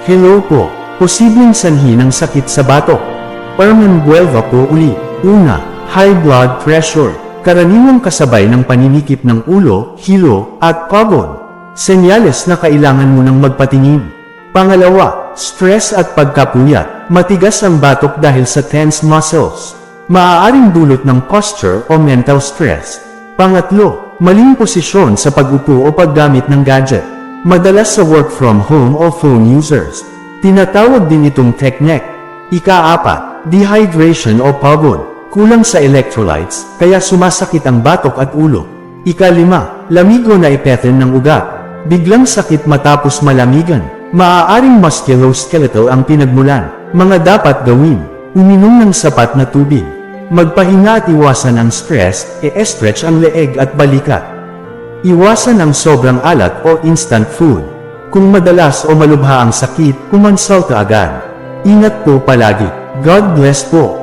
Hello po. Posibleng sanhi ng sakit sa batok. Parmanbuelva po uli. Una, high blood pressure. Karaniwang kasabay ng paninikip ng ulo, hilo, at pagod. Senyales na kailangan mo nang magpatingin. Pangalawa, stress at pagkapuyat. Matigas ang batok dahil sa tense muscles. Maaaring dulot ng posture o mental stress. Pangatlo, maling posisyon sa pag-upo o paggamit ng gadget. Madalas sa work from home o phone users. Tinatawag din itong technique. Ika-apat, dehydration o pagod. Kulang sa electrolytes, kaya sumasakit ang batok at ulo. Ika-lima, lamig o naepethen ng ugat. Biglang sakit matapos malamigan. Maaaring musculoskeletal ang pinagmulan. Mga dapat gawin: uminom ng sapat na tubig. Magpahinga at iwasan ang stress, e-stretch ang leeg at balikat. Iwasan ang sobrang alat o instant food. Kung madalas o malubha ang sakit, kumonsulta agad. Ingat po palagi. God bless po.